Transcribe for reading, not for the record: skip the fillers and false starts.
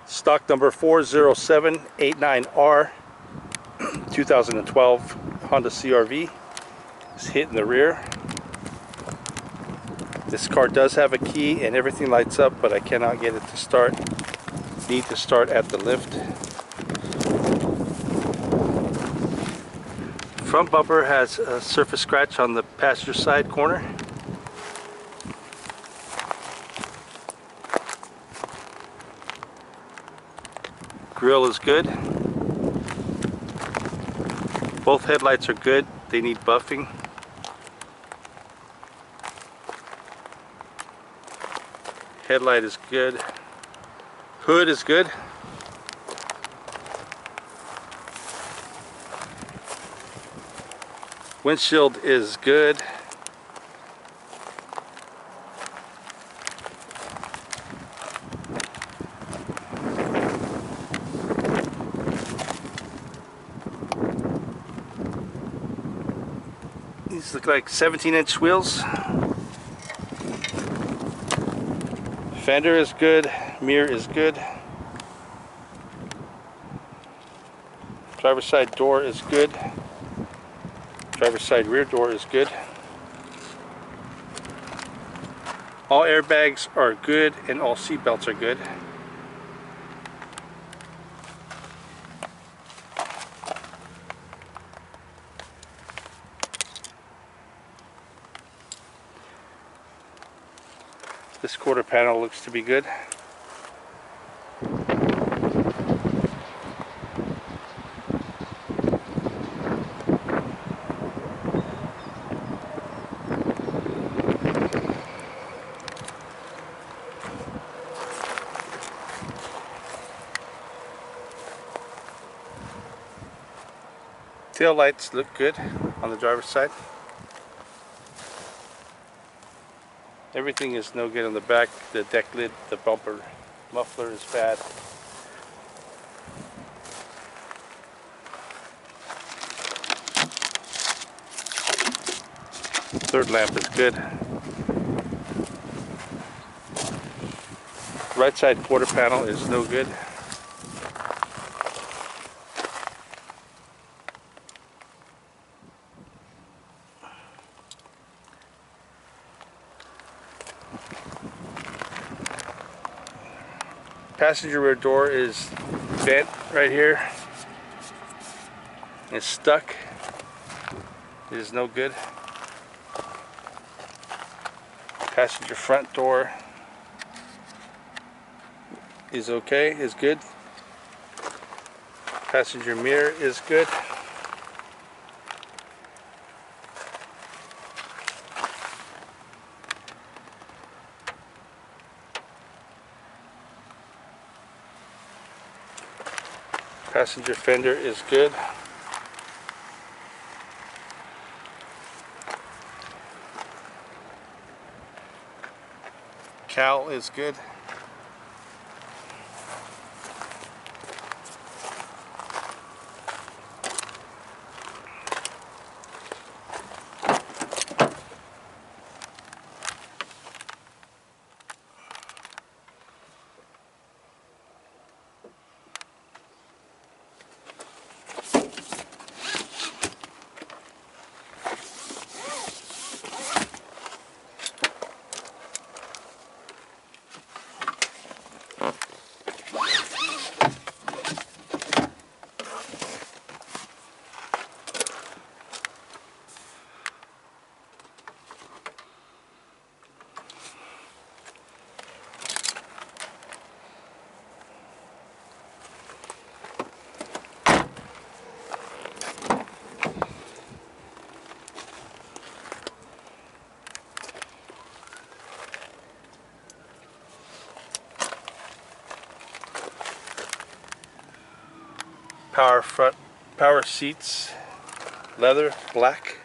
Stock number 40789R 2012 Honda CR-V is hit in the rear. This car does have a key and everything lights up, but I cannot get it to start. Need to start at the lift. Front bumper has a surface scratch on the passenger side corner. Grille is good. Both headlights are good. They need buffing. Headlight is good. Hood is good. Windshield is good. These look like 17-inch wheels. Fender is good. Mirror is good. Driver's side door is good. Driver's side rear door is good. All airbags are good and all seat belts are good. This quarter panel looks to be good. Tail lights look good on the driver's side. Everything is no good on the back. The deck lid, the bumper, muffler is bad. Third lamp is good. Right side quarter panel is no good. Passenger rear door is bent right here. It's stuck. It is no good. Passenger front door is okay, is good. Passenger mirror is good. Passenger fender is good. Cowl is good. Power seats, leather, black.